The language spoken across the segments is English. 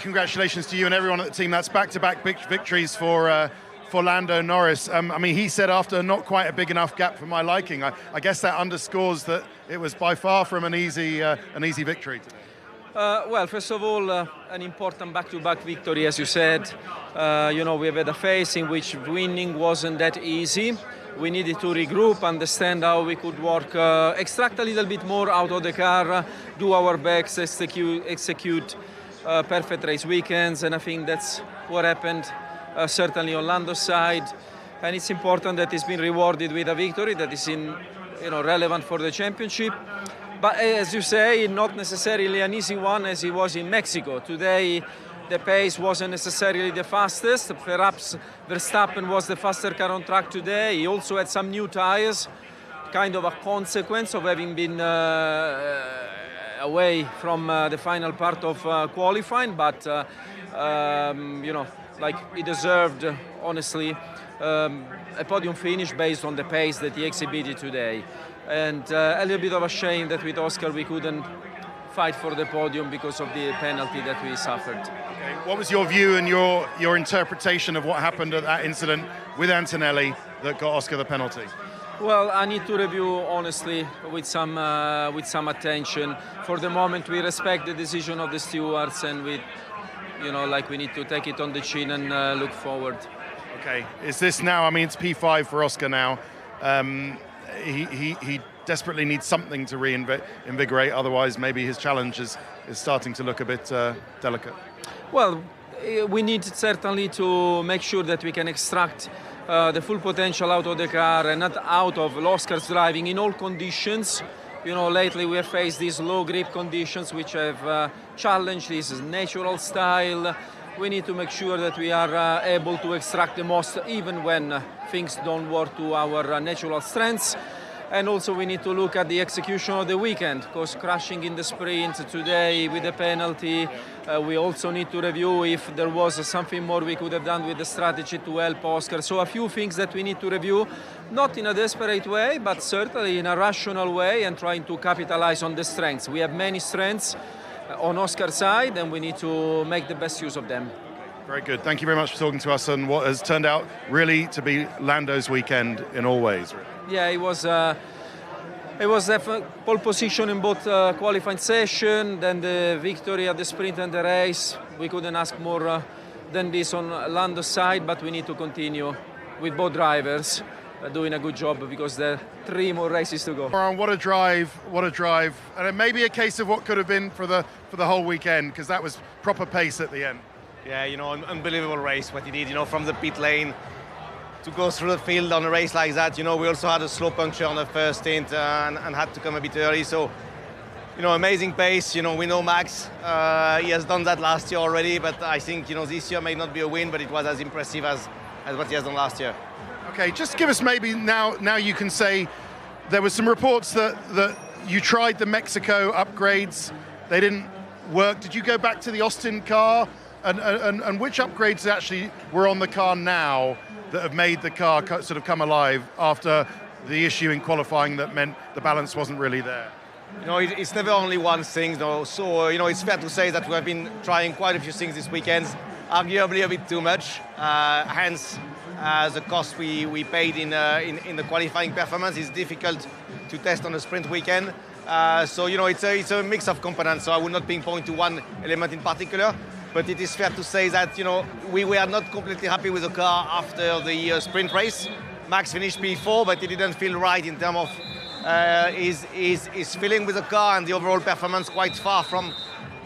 congratulations to you and everyone at the team. That's back-to-back victories for Lando Norris. I mean, he said after not quite a big enough gap for my liking. I guess that underscores that it was by far from an easy victory today. Well, first of all, an important back-to-back victory, as you said. We have had a phase in which winning wasn't that easy. We needed to regroup, understand how we could work, extract a little bit more out of the car, do our best, execute perfect race weekends, and I think that's what happened, certainly on Lando's side. And it's important that he's been rewarded with a victory that is relevant for the championship. But as you say, not necessarily an easy one as it was in Mexico. Today, the pace wasn't necessarily the fastest. Perhaps Verstappen was the faster car on track today. He also had some new tires, kind of a consequence of having been away from the final part of qualifying. But, he deserved, honestly, a podium finish based on the pace that he exhibited today. And a little bit of a shame that with Oscar we couldn't fight for the podium because of the penalty that we suffered. Okay. What was your view and your interpretation of what happened at that incident with Antonelli that got Oscar the penalty? Well, I need to review honestly with some attention. For the moment, we respect the decision of the stewards, and we need to take it on the chin and look forward. Okay. Is this now? I mean, it's P5 for Oscar now. He desperately needs something to reinvigorate, otherwise maybe his challenge is starting to look a bit delicate. Well, we need certainly to make sure that we can extract the full potential out of the car and not out of Oscar's driving in all conditions. Lately we have faced these low grip conditions which have challenged his natural style. We need to make sure that we are able to extract the most even when things don't work to our natural strengths. And also we need to look at the execution of the weekend, because crashing in the sprint today with the penalty, we also need to review if there was something more we could have done with the strategy to help Oscar. So a few things that we need to review, not in a desperate way, but certainly in a rational way and trying to capitalize on the strengths. We have many strengths on Oscar's side and we need to make the best use of them. Very good. Thank you very much for talking to us on what has turned out really to be Lando's weekend in all ways. Really. Yeah, it was a pole position in both qualifying session, then the victory at the sprint and the race. We couldn't ask more than this on Lando's side, but we need to continue with both drivers doing a good job because there are 3 more races to go. Laurent, what a drive. And it may be a case of what could have been for the whole weekend, because that was proper pace at the end. Yeah, unbelievable race, what he did, from the pit lane to go through the field on a race like that. We also had a slow puncture on the first stint and had to come a bit early. So, amazing pace. We know Max. He has done that last year already, but I think, this year may not be a win, but it was as impressive as what he has done last year. Okay, just give us maybe now you can say there were some reports that you tried the Mexico upgrades. They didn't work. Did you go back to the Austin car? And which upgrades actually were on the car now that have made the car sort of come alive after the issue in qualifying that meant the balance wasn't really there? It's never only one thing, though. So, it's fair to say that we have been trying quite a few things this weekend, arguably a bit too much. Hence, the cost we paid in the qualifying performance is difficult to test on a sprint weekend. So, it's a mix of components. So I would not pinpoint to one element in particular. But it is fair to say that, we were not completely happy with the car after the sprint race. Max finished P4, but he didn't feel right in terms of his feeling with the car and the overall performance, quite far from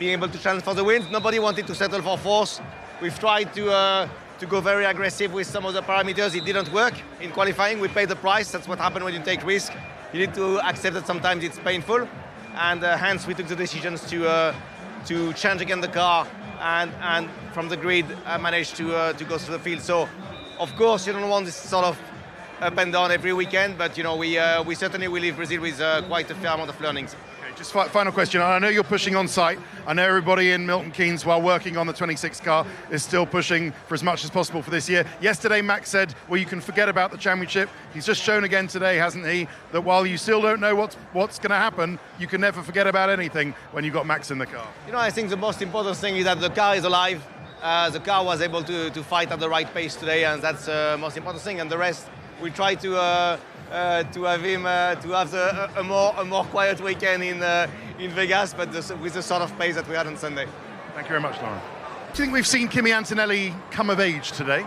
being able to challenge for the win. Nobody wanted to settle for fourth. We've tried to go very aggressive with some of the parameters. It didn't work in qualifying. We paid the price. That's what happens when you take risk. You need to accept that sometimes it's painful. And hence we took the decisions to change again the car and from the grid managed to go through the field. So, of course, you don't want this sort of up and down every weekend, but we certainly will leave Brazil with quite a fair amount of learnings. Okay. Just final question. I know you're pushing on site. I know everybody in Milton Keynes, while working on the 26 car, is still pushing for as much as possible for this year. Yesterday, Max said, well, you can forget about the championship. He's just shown again today, hasn't he, that while you still don't know what's going to happen, you can never forget about anything when you've got Max in the car. You know, I think the most important thing is that the car is alive. The car was able to fight at the right pace today, and that's the most important thing. And the rest, we try to have him to have a more quiet weekend in Vegas, but with the sort of pace that we had on Sunday. Thank you very much, Laurent. Do you think we've seen Kimi Antonelli come of age today?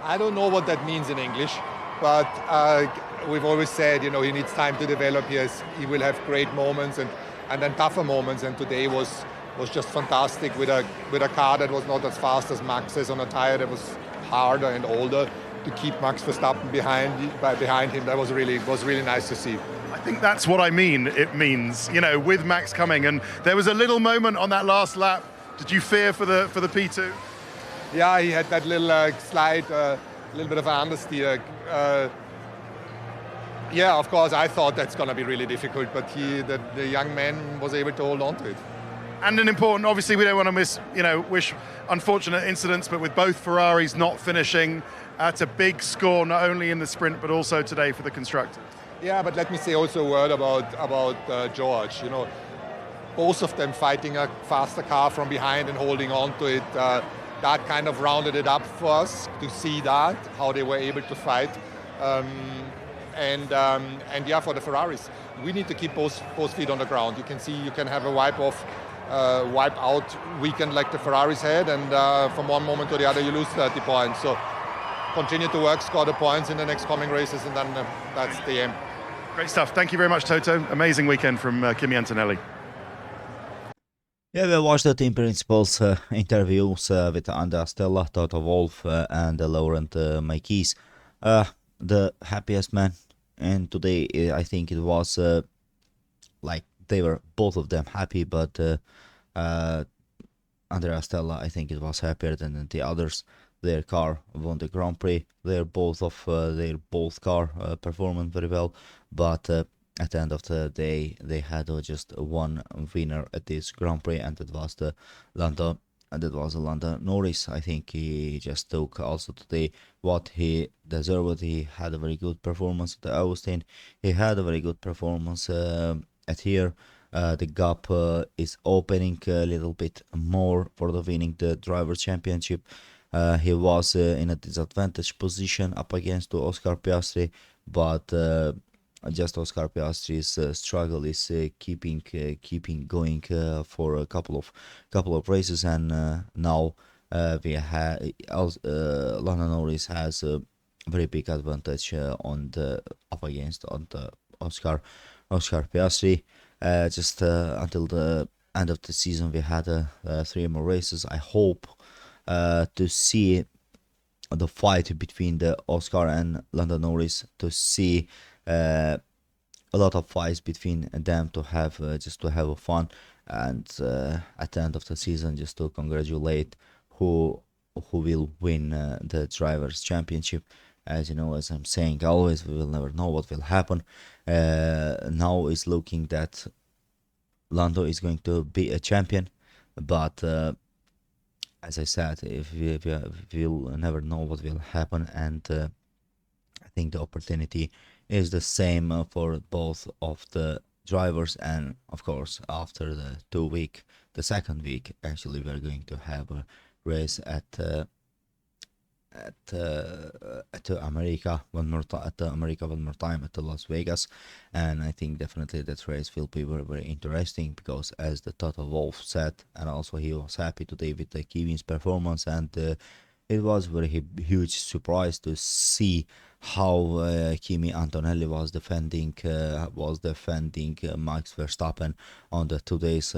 I don't know what that means in English, but we've always said, you know, he needs time to develop. He will have great moments and then tougher moments, and today was just fantastic with a car that was not as fast as Max's, on a tire that was harder and older, to keep Max Verstappen behind him. That was really nice to see. I think that's what I mean. It means, you know, with Max coming, and there was a little moment on that last lap. Did you fear for the P2? Yeah, he had that little slide, a little bit of an understeer. Yeah, of course, I thought that's going to be really difficult, but the young man was able to hold on to it. And an important, obviously, we don't want to wish unfortunate incidents, but with both Ferraris not finishing, it's a big score, not only in the sprint, but also today for the constructors. Yeah, but let me say also a word about George. You know, both of them fighting a faster car from behind and holding on to it. That kind of rounded it up for us to see that, how they were able to fight. And yeah, for the Ferraris, we need to keep both feet on the ground. You can have a wipe out weekend like the Ferraris had, and from one moment to the other you lose 30 points. So continue to work, score the points in the next coming races, and then that's the aim. Great stuff. Thank you very much, Toto. Amazing weekend from Kimi Antonelli. Yeah, we watched the team principals interviews with Andrea, Stella, Toto, Wolff, and Laurent Mekies. The happiest man, and today I think it was like they were both of them happy, but Andrea, Stella, I think it was happier than the others. Their car won the Grand Prix. Their both car performed very well, but at the end of the day, they had just one winner at this Grand Prix, and that was Lando Norris. I think he just took also today what he deserved. He had a very good performance at Austin. He had a very good performance at here. The gap is opening a little bit more for the winning the Drivers' Championship. He was in a disadvantaged position up against Oscar Piastri, but just Oscar Piastri's struggle is keeping going for a couple of races, and now we have Lando Norris has a very big advantage on the Oscar Piastri. Just until the end of the season, we had 3 more races. I hope to see the fight between the Oscar and Lando Norris, to see a lot of fights between them, to have just to have a fun, and at the end of the season just to congratulate who will win the Drivers' Championship. As you know, as I'm saying always, we will never know what will happen. Now it's looking that Lando is going to be a champion, but as I said, we'll never know what will happen, and I think the opportunity is the same for both of the drivers. And of course, after the second week, actually we're going to have a race at America one more time at the Las Vegas, and I think definitely that race will be very, very interesting, because as the Toto Wolff said, and also he was happy today with the Kimi's performance, and it was very huge surprise to see how Kimi Antonelli was defending Max Verstappen on the today's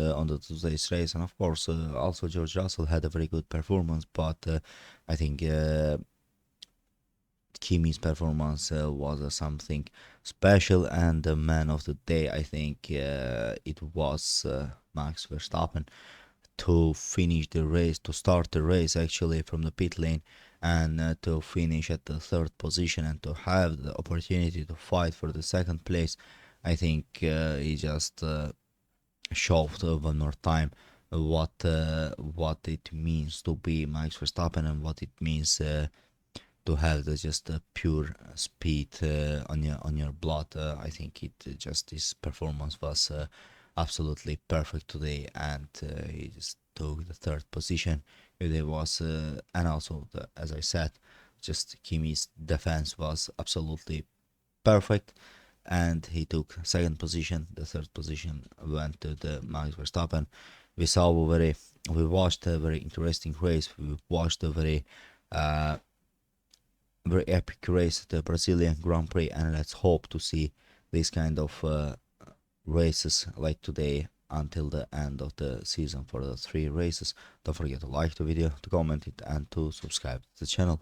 race, and of course also George Russell had a very good performance, but I think Kimi's performance was something special, and the man of the day, I think it was Max Verstappen, to finish the race, to start the race actually from the pit lane, and to finish at the 3rd position, and to have the opportunity to fight for the 2nd place. I think he just showed one more time what it means to be Max Verstappen and what it means to have just a pure speed on your blood. I think his performance was absolutely perfect today, and he just took the third position. It was and also as I said, just Kimi's defense was absolutely perfect, and he took second position. The third position went to the Max Verstappen. We watched a very interesting race. We watched a very epic race, the Brazilian Grand Prix, and let's hope to see this kind of races like today until the end of the season for the 3 races. Don't forget to like the video, to comment it, and to subscribe to the channel.